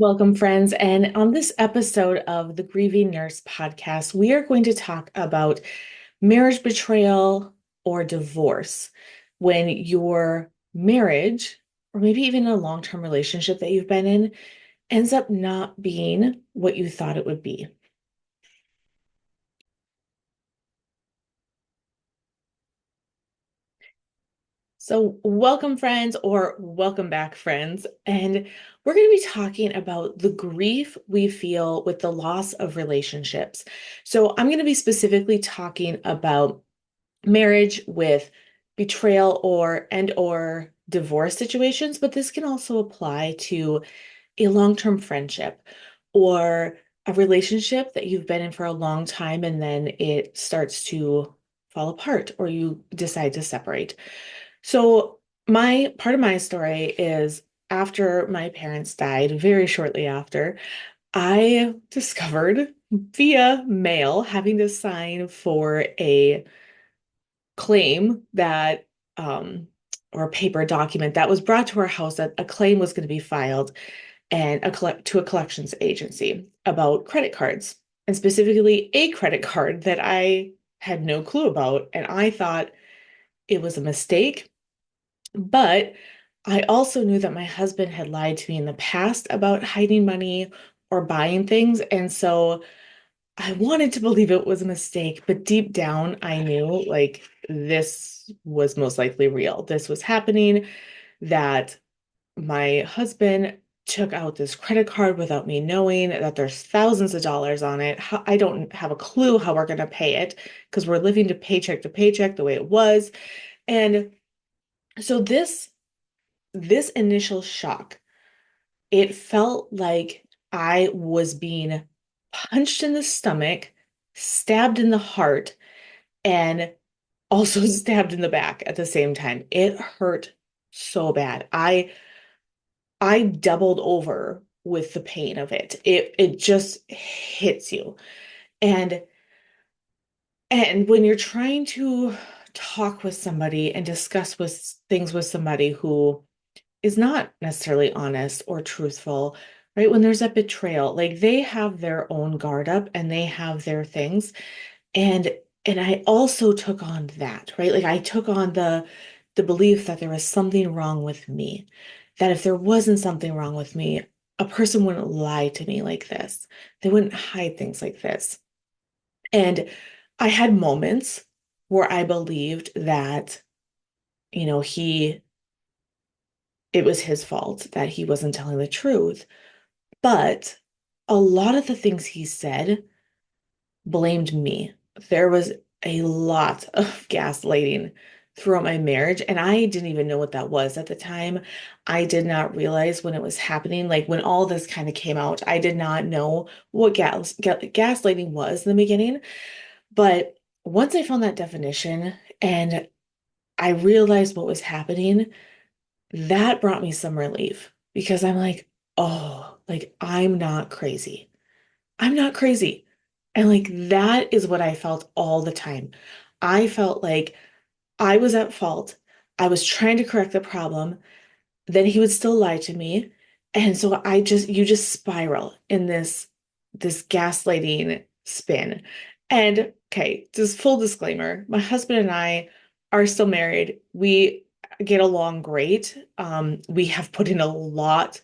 Welcome, friends. And on this episode of the Grieving Nurse podcast, we are going to talk about marriage betrayal or divorce when your marriage, or maybe even a long-term relationship that you've been in, ends up not being what you thought it would be. So, welcome, friends, or welcome back, friends. And we're going to be talking about the grief we feel with the loss of relationships. So, I'm going to be specifically talking about marriage with betrayal or divorce situations, but this can also apply to a long-term friendship or a relationship that you've been in for a long time and then it starts to fall apart or you decide to separate. So, my part of my story is after my parents died, very shortly after, I discovered via mail having to sign for a claim that, or a paper document that was brought to our house that a claim was going to be filed and to a collections agency about credit cards, and specifically a credit card that I had no clue about. And I thought it was a mistake. But I also knew that my husband had lied to me in the past about hiding money or buying things. And so I wanted to believe it was a mistake, but deep down, I knew like this was most likely real. This was happening, that my husband took out this credit card without me knowing that there's thousands of dollars on it. I don't have a clue how we're going to pay it because we're living to paycheck the way it was. And so this initial shock, it felt like I was being punched in the stomach, stabbed in the heart, and also stabbed in the back at the same time. It hurt so bad. I doubled over with the pain of it. It just hits you. And and when you're trying to talk with somebody and discuss with things with somebody who is not necessarily honest or truthful, right? When there's a betrayal, like they have their own guard up and they have their things. And and I also took on that, right? Like I took on the belief that there was something wrong with me. That if there wasn't something wrong with me, a person wouldn't lie to me like this. They wouldn't hide things like this. And I had moments where I believed that, you know, it was his fault that he wasn't telling the truth. But a lot of the things he said blamed me. There was a lot of gaslighting throughout my marriage, and I didn't even know what that was at the time. I did not realize when it was happening, like when all this kind of came out, I did not know what gaslighting was in the beginning. But once I found that definition and I realized what was happening, that brought me some relief because I'm like, oh, like I'm not crazy. I'm not crazy. And like that is what I felt all the time. I felt like I was at fault. I was trying to correct the problem. Then he would still lie to me. And so you just spiral in this gaslighting spin. And okay, just full disclaimer, my husband and I are still married. We get along great. We have put in a lot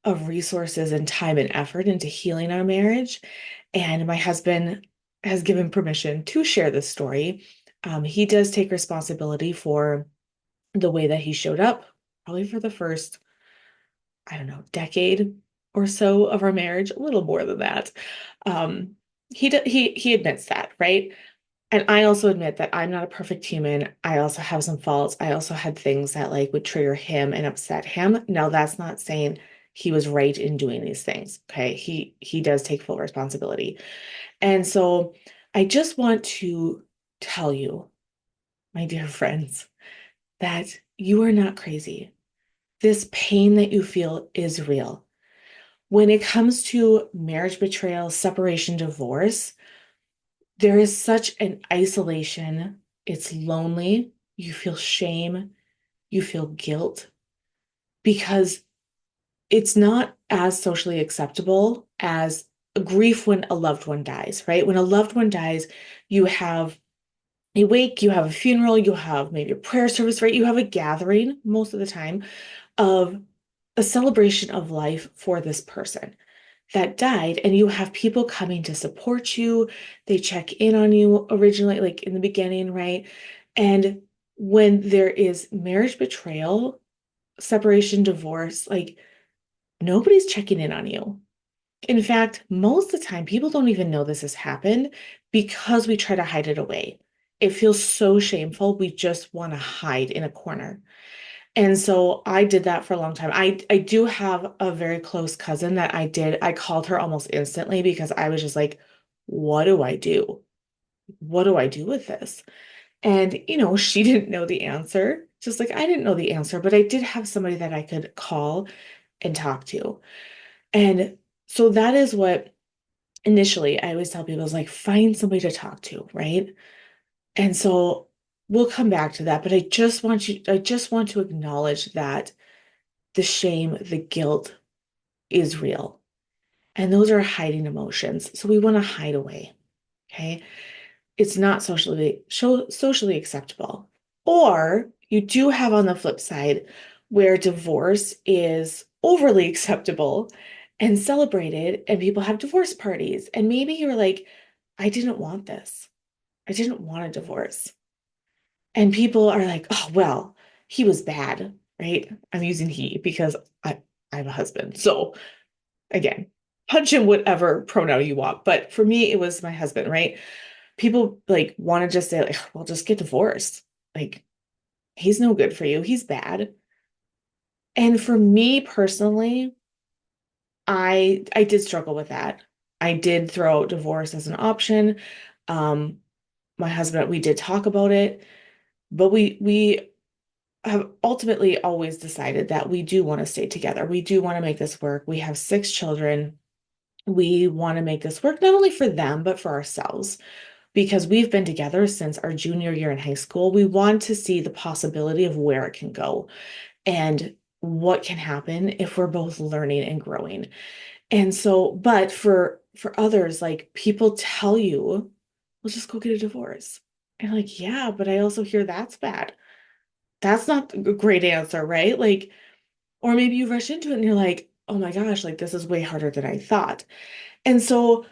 of resources and time and effort into healing our marriage. And my husband has given permission to share this story. He does take responsibility for the way that he showed up, probably for the first, I don't know, decade or so of our marriage, a little more than that. Um, he admits that, right? And I also admit that I'm not a perfect human. I also have some faults. I also had things that like would trigger him and upset him. Now, that's not saying he was right in doing these things. Okay. He does take full responsibility. And so I just want to tell you, my dear friends, that you are not crazy. This pain that you feel is real. When it comes to marriage betrayal, separation, divorce, there is such an isolation. It's lonely. You feel shame. You feel guilt because it's not as socially acceptable as grief when a loved one dies, right? When a loved one dies, you have a wake, you have a funeral, you have maybe a prayer service, right? You have a gathering most of the time of a celebration of life for this person that died, and you have people coming to support you. They check in on you originally, like in the beginning, right? And when there is marriage betrayal, separation, divorce, like nobody's checking in on you. In fact, most of the time, people don't even know this has happened because we try to hide it away. It feels so shameful. We just want to hide in a corner. And so I did that for a long time. I do have a very close cousin that I called her almost instantly because I was just like, what do I do? What do I do with this? And, she didn't know the answer, just like I didn't know the answer, but I did have somebody that I could call and talk to. And so that is what initially I always tell people is like, find somebody to talk to, right? And so we'll come back to that, but I just want to acknowledge that the shame, the guilt is real. And those are hiding emotions. So we want to hide away. Okay. It's not socially acceptable. Or you do have on the flip side where divorce is overly acceptable and celebrated, and people have divorce parties. And maybe you're like, I didn't want this. I didn't want a divorce. And people are like, oh, well, he was bad, right? I'm using he because I have a husband. So again, punch in whatever pronoun you want. But for me, it was my husband, right? People like want to just say, like, well, just get divorced. Like, he's no good for you. He's bad. And for me personally, I did struggle with that. I did throw out divorce as an option. Um, my husband, we did talk about it, but we have ultimately always decided that we do want to stay together. We do want to make this work. We have 6 children. We want to make this work not only for them, but for ourselves because we've been together since our junior year in high school. We want to see the possibility of where it can go and what can happen if we're both learning and growing. And so, but for others, like people tell you, well, just go get a divorce. And like, yeah, but I also hear that's bad. That's not a great answer, right? Like, or maybe you rush into it and you're like, oh my gosh, like this is way harder than I thought. And so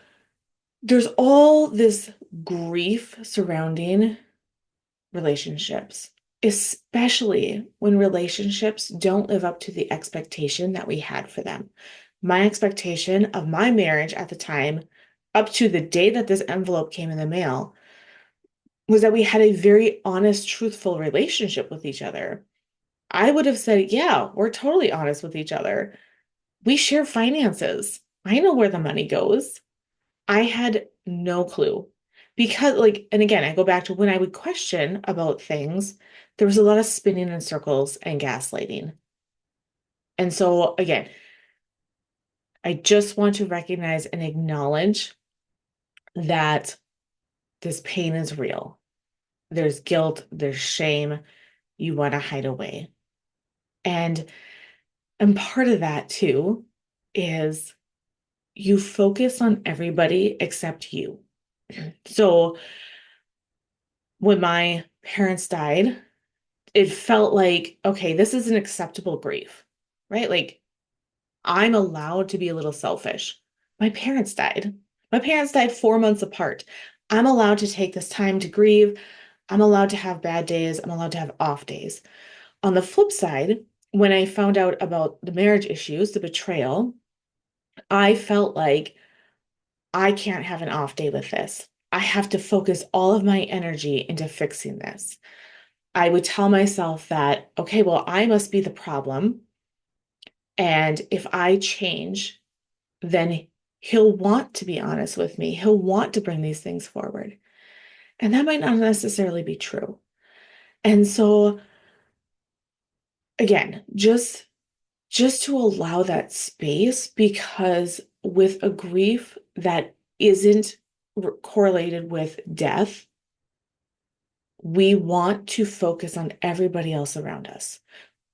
there's all this grief surrounding relationships, especially when relationships don't live up to the expectation that we had for them. My expectation of my marriage at the time, up to the day that this envelope came in the mail, was that we had a very honest, truthful relationship with each other. I would have said, yeah, we're totally honest with each other. We share finances. I know where the money goes. I had no clue because, like, and again, I go back to when I would question about things, there was a lot of spinning in circles and gaslighting. And so, again, I just want to recognize and acknowledge that this pain is real. There's guilt, there's shame. You want to hide away. And and part of that too is you focus on everybody except you. So when my parents died, it felt like, okay, this is an acceptable grief, right? Like I'm allowed to be a little selfish. My parents died. My parents died 4 months apart. I'm allowed to take this time to grieve. I'm allowed to have bad days. I'm allowed to have off days. On the flip side, when I found out about the marriage issues, the betrayal, I felt like I can't have an off day with this. I have to focus all of my energy into fixing this. I would tell myself that, okay, well, I must be the problem. And if I change, then he'll want to be honest with me. He'll want to bring these things forward. And that might not necessarily be true. And so again, just to allow that space because with a grief that isn't correlated with death, we want to focus on everybody else around us.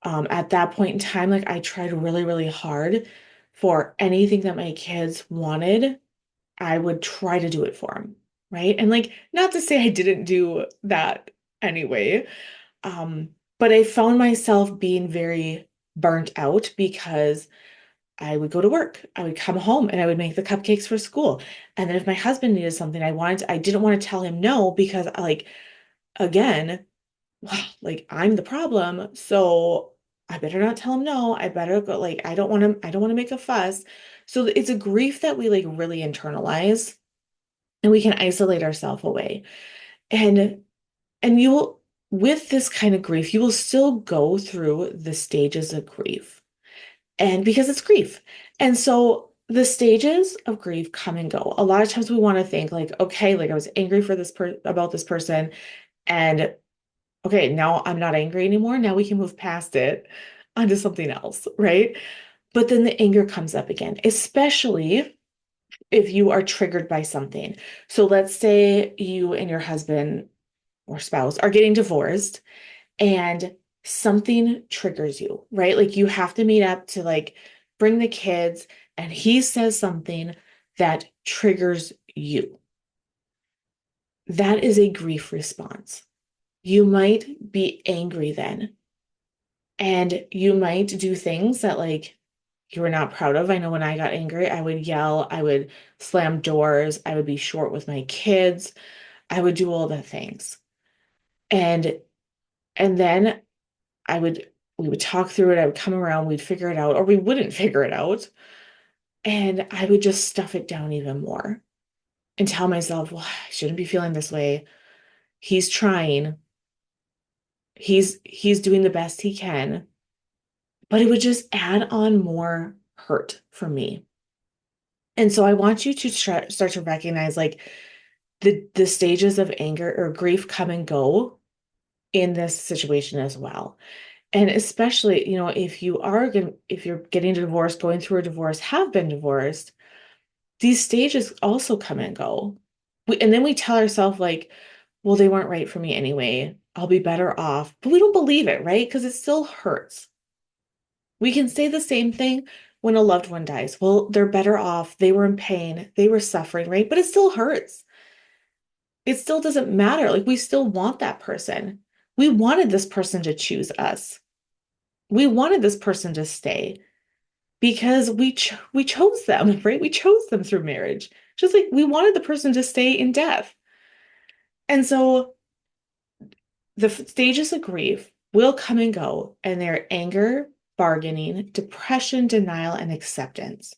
At that point in time, like I tried really, really hard for anything that my kids wanted. I would try to do it for them, right? And like, not to say I didn't do that anyway, um, but I found myself being very burnt out because I would go to work, I would come home and I would make the cupcakes for school. And then if my husband needed something, I didn't want to tell him no because like, again, wow, like I'm the problem. So I better not tell him no. I better go, like, I don't want to make a fuss. So it's a grief that we like really internalize and we can isolate ourselves away. And you will, with this kind of grief, you will still go through the stages of grief. And because it's grief. And so the stages of grief come and go. A lot of times we want to think like, okay, like I was angry for this about this person and okay, now I'm not angry anymore. Now we can move past it onto something else, right? But then the anger comes up again, especially if you are triggered by something. So let's say you and your husband or spouse are getting divorced and something triggers you, right? Like you have to meet up to like bring the kids and he says something that triggers you. That is a grief response. You might be angry then, and you might do things that like you were not proud of. I know when I got angry, I would yell, I would slam doors, I would be short with my kids, I would do all the things. And then I would we would talk through it, I would come around, we'd figure it out, or we wouldn't figure it out. And I would just stuff it down even more and tell myself, well, I shouldn't be feeling this way. He's trying. He's doing the best he can. But it would just add on more hurt for me. And so I want you to start to recognize like the stages of anger or grief come and go in this situation as well. And especially, you know, if you're getting a divorce, going through a divorce, have been divorced, these stages also come and go. And then we tell ourselves like, well, they weren't right for me anyway. I'll be better off. But we don't believe it, right? Because it still hurts. We can say the same thing when a loved one dies. Well, they're better off. They were in pain. They were suffering, right? But it still hurts. It still doesn't matter. Like we still want that person. We wanted this person to choose us. We wanted this person to stay because we chose them, right? We chose them through marriage. Just like we wanted the person to stay in death. And so the stages of grief will come and go, and they're anger, bargaining, depression, denial, and acceptance.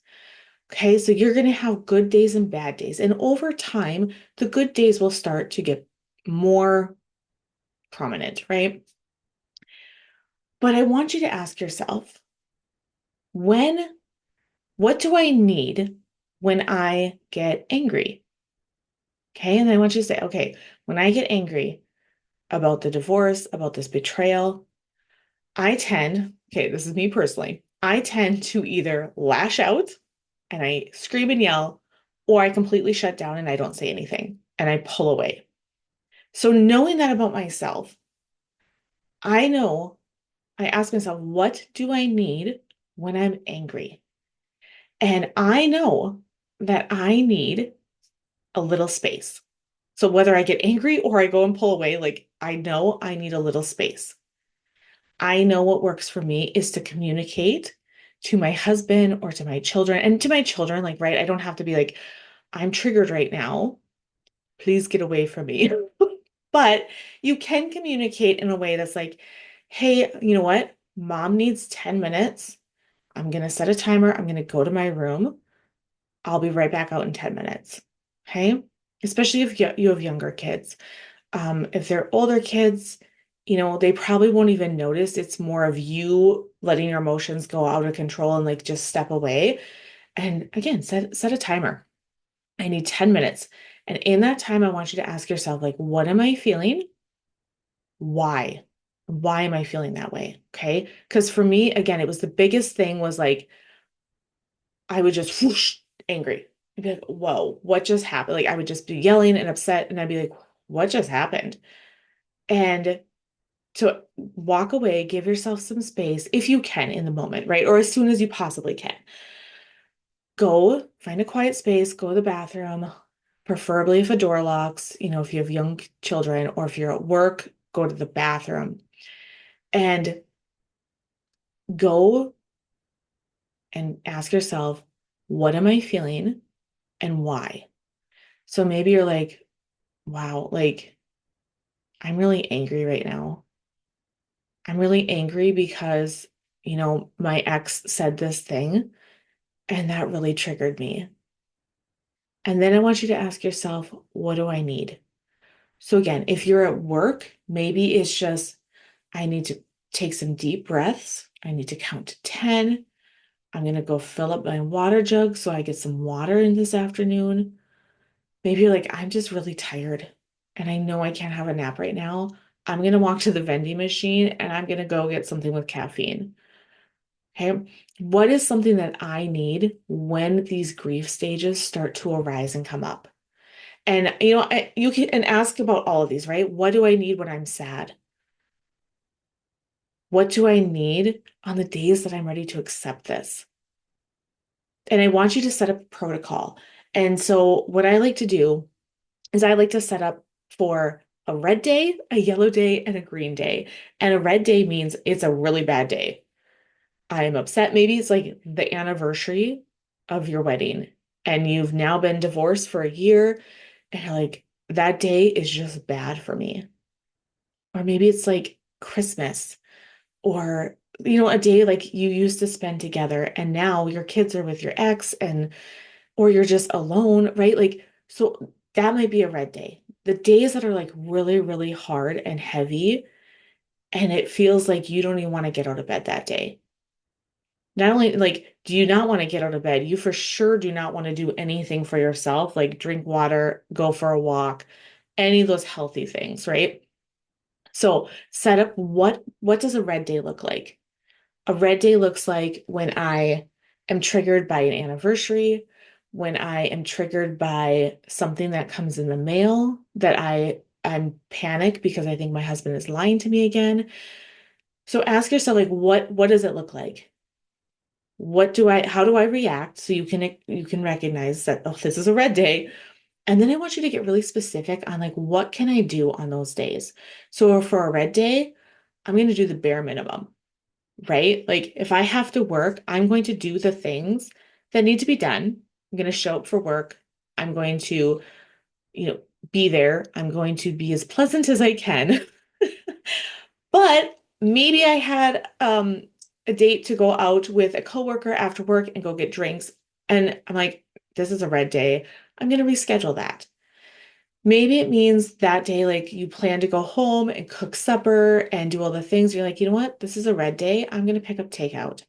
Okay, so you're going to have good days and bad days. And over time, the good days will start to get more prominent, right? But I want you to ask yourself, when, what do I need when I get angry? Okay, and I want you to say, okay, when I get angry about the divorce, about this betrayal, okay, this is me personally, I tend to either lash out and I scream and yell, or I completely shut down and I don't say anything and I pull away. So, knowing that about myself, I know I ask myself, what do I need when I'm angry? And I know that I need a little space. So, whether I get angry or I go and pull away, like I know I need a little space. I know what works for me is to communicate to my husband or to my children and to my children, like, right, I don't have to be like, I'm triggered right now. Please get away from me. But you can communicate in a way that's like, hey, you know what? Mom needs 10 minutes. I'm going to set a timer. I'm going to go to my room. I'll be right back out in 10 minutes. Okay. Especially if you have younger kids. If they're older kids, you know, they probably won't even notice. It's more of you letting your emotions go out of control and like just step away. And again, set a timer. I need 10 minutes. And in that time, I want you to ask yourself, like, what am I feeling? Why? Why am I feeling that way? Okay. Because for me, again, it was the biggest thing was like, I would just whoosh, angry. I'd be like, whoa, what just happened? Like, I would just be yelling and upset, and I'd be like, what just happened? And So walk away, give yourself some space if you can in the moment, right? Or as soon as you possibly can. Go find a quiet space, go to the bathroom, preferably if a door locks, if you have young children or if you're at work, go to the bathroom and go and ask yourself, what am I feeling and why? So maybe you're like, wow, like I'm really angry right now. I'm really angry because, my ex said this thing and that really triggered me. And then I want you to ask yourself, what do I need? So again, if you're at work, maybe it's just, I need to take some deep breaths. I need to count to 10. I'm going to go fill up my water jug so I get some water in this afternoon. Maybe you're like, I'm just really tired and I know I can't have a nap right now. I'm going to walk to the vending machine and I'm going to go get something with caffeine. Okay. What is something that I need when these grief stages start to arise and come up? And you can and ask about all of these, right? What do I need when I'm sad? What do I need on the days that I'm ready to accept this? And I want you to set up a protocol. And so what I like to do is I like to set up for a red day, a yellow day, and a green day. And a red day means it's a really bad day. I'm upset. Maybe it's like the anniversary of your wedding and you've now been divorced for a year and you're like, that day is just bad for me. Or maybe it's like Christmas or, a day like you used to spend together and now your kids are with your ex and, or you're just alone, right? Like, so that might be a red day. The days that are like really, really hard and heavy, and it feels like you don't even want to get out of bed that day. Not only like, do you not want to get out of bed? You for sure do not want to do anything for yourself, like drink water, go for a walk, any of those healthy things, right? So set up what does a red day look like? A red day looks like when I am triggered by an anniversary, when I am triggered by something that comes in the mail that I'm panicked because I think my husband is lying to me again. So ask yourself like what does it look like? How do I react so you can recognize that, oh, this is a red day. And then I want you to get really specific on like what can I do on those days? So for a red day, I'm going to do the bare minimum, right? Like if I have to work, I'm going to do the things that need to be done. I'm going to show up for work. I'm going to, you know, be there. I'm going to be as pleasant as I can. But maybe I had a date to go out with a coworker after work and go get drinks. And I'm like, this is a red day. I'm going to reschedule that. Maybe it means that day, like you plan to go home and cook supper and do all the things. You're like, you know what? This is a red day. I'm going to pick up takeout.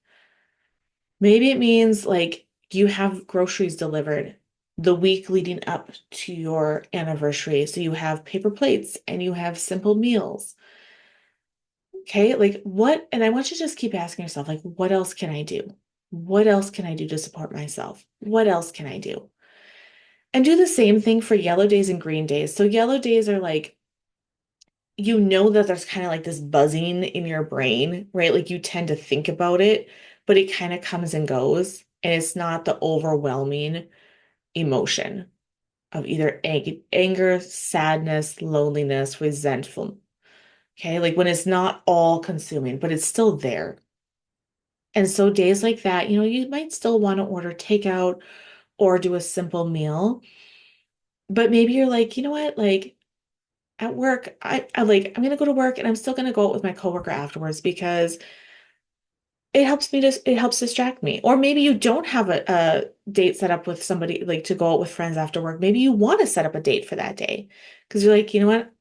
Maybe it means like you have groceries delivered the week leading up to your anniversary. So you have paper plates and you have simple meals. Okay, like what? And I want you to just keep asking yourself, like, what else can I do? What else can I do to support myself? What else can I do? And do the same thing for yellow days and green days. So yellow days are like, that there's kind of like this buzzing in your brain, right? Like you tend to think about it, but it kind of comes and goes. And it's not the overwhelming emotion of either anger, sadness, loneliness, resentful. Okay, like when it's not all consuming, but it's still there. And so days like that, you might still want to order takeout or do a simple meal, but maybe you're like, you know what, like at work, I'm gonna go to work and I'm still gonna go out with my coworker afterwards because it helps distract me. Or maybe you don't have a date set up with somebody like to go out with friends after work. Maybe you want to set up a date for that day because you're like, you know what,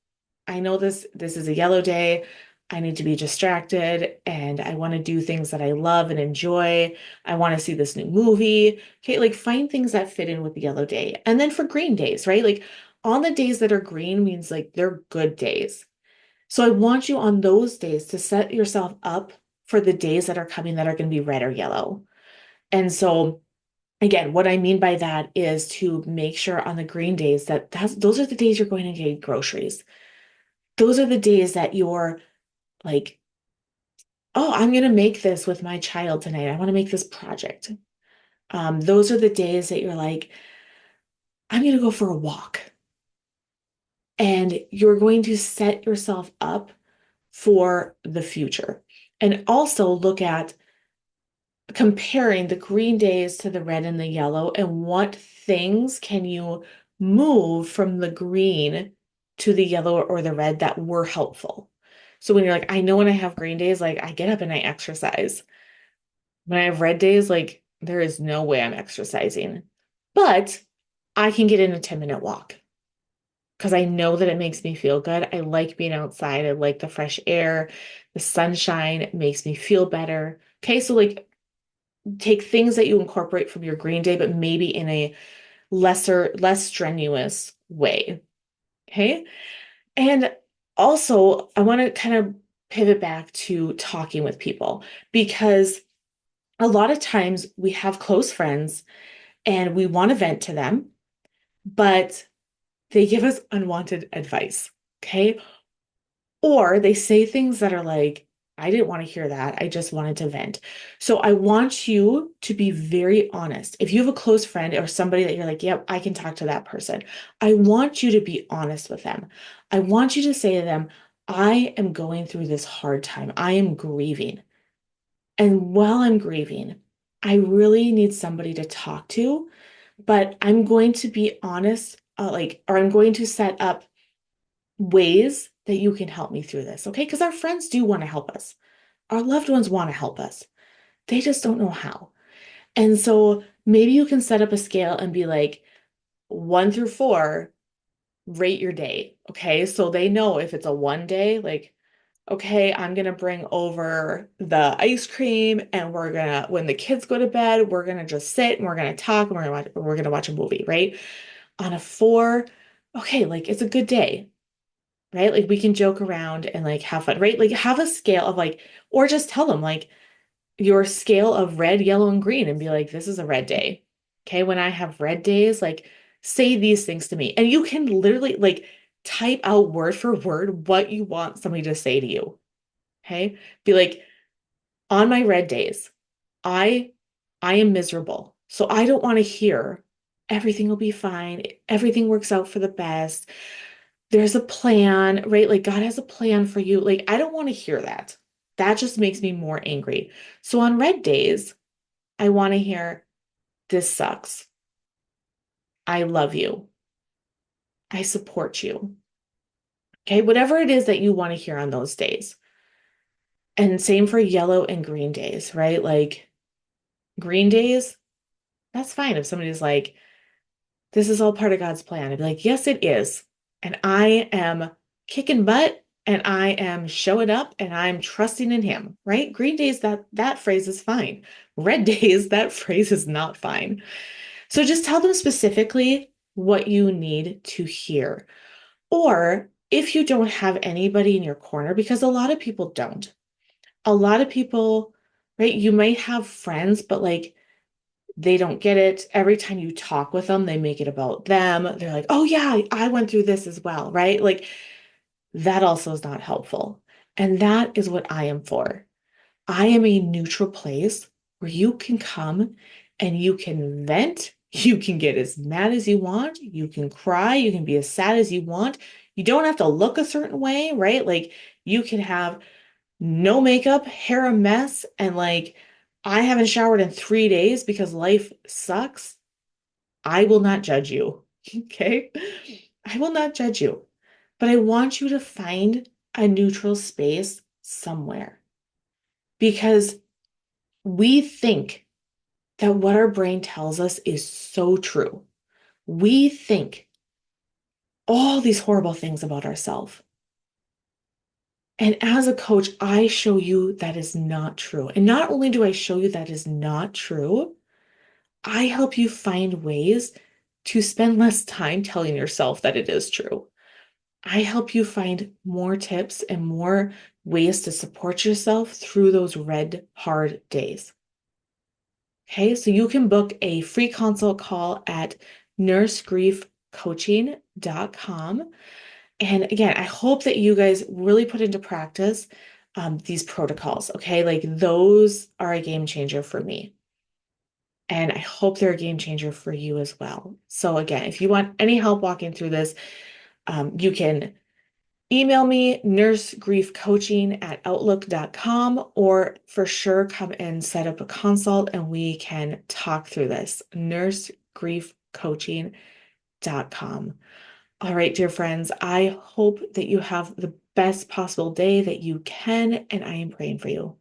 I know this is a yellow day. I need to be distracted and I want to do things that I love and enjoy. I want to see this new movie. Okay, like find things that fit in with the yellow day. And then for green days, right? Like on the days that are green means like they're good days. So I want you on those days to set yourself up for the days that are coming that are going to be red or yellow. And so again, what I mean by that is to make sure on the green days those are the days you're going to get groceries. Those are the days that you're like, oh, I'm going to make this with my child tonight. I want to make this project. Those are the days that you're like, I'm going to go for a walk. And you're going to set yourself up for the future. And also look at comparing the green days to the red and the yellow, and what things can you move from the green to the yellow or the red that were helpful. So when you're like, I know when I have green days, like I get up and I exercise. When I have red days, like there is no way I'm exercising, but I can get in a 10-minute walk because I know that it makes me feel good. I like being outside. I like the fresh air, the sunshine. It makes me feel better. Okay, so like take things that you incorporate from your green day, but maybe in a less strenuous way. Okay. And also, I want to kind of pivot back to talking with people because a lot of times we have close friends and we want to vent to them, but they give us unwanted advice. Okay. Or they say things that are like, I didn't want to hear that. I just wanted to vent. So I want you to be very honest. If you have a close friend or somebody that you're like, yep, I can talk to that person, I want you to be honest with them. I want you to say to them, I am going through this hard time. I am grieving. And while I'm grieving, I really need somebody to talk to, but I'm going to be honest, or I'm going to set up ways that you can help me through this, okay? Because our friends do want to help us. Our loved ones want to help us. They just don't know how. And so maybe you can set up a scale and be like, 1 through 4, rate your day. Okay. So they know if it's a 1 day, like, okay, I'm going to bring over the ice cream and when the kids go to bed, we're going to just sit and we're going to talk and we're going to watch a movie, right? On a 4, okay, like it's a good day, right? Like we can joke around and like have fun, right? Like have a scale of like, or just tell them like your scale of red, yellow, and green and be like, this is a red day. Okay. When I have red days, like say these things to me. And you can literally like type out word for word what you want somebody to say to you. Okay. Be like, on my red days, I I am miserable. So I don't want to hear everything will be fine. Everything works out for the best. There's a plan, right? Like God has a plan for you. Like I don't want to hear that. That just makes me more angry. So on red days, I want to hear this sucks. I love you. I support you. Okay, whatever it is that you want to hear on those days. And same for yellow and green days, right? Like green days, that's fine if somebody's like, this is all part of God's plan. I'd be like, yes, it is. And I am kicking butt and I am showing up and I'm trusting in him, right? Green days, that phrase is fine. Red days, that phrase is not fine. So just tell them specifically what you need to hear. Or if you don't have anybody in your corner, because a lot of people don't. A lot of people, right? You might have friends, but like they don't get it. Every time you talk with them, they make it about them. They're like, oh, yeah, I went through this as well, right? Like that also is not helpful. And that is what I am for. I am a neutral place where you can come and you can vent. You can get as mad as you want. You can cry. You can be as sad as you want. You don't have to look a certain way, right? Like you can have no makeup, hair a mess, and like, I haven't showered in 3 days because life sucks. I will not judge you. Okay? I will not judge you. But I want you to find a neutral space somewhere because we think that what our brain tells us is so true. We think all these horrible things about ourselves. And as a coach, I show you that is not true. And not only do I show you that is not true, I help you find ways to spend less time telling yourself that it is true. I help you find more tips and more ways to support yourself through those red, hard days. Okay, so you can book a free consult call at nursegriefcoaching.com. And again, I hope that you guys really put into practice these protocols. Okay. Like those are a game changer for me. And I hope they're a game changer for you as well. So again, if you want any help walking through this, you can email me nursegriefcoaching@outlook.com, or for sure come and set up a consult and we can talk through this. Nursegriefcoaching.com. All right, dear friends, I hope that you have the best possible day that you can, and I am praying for you.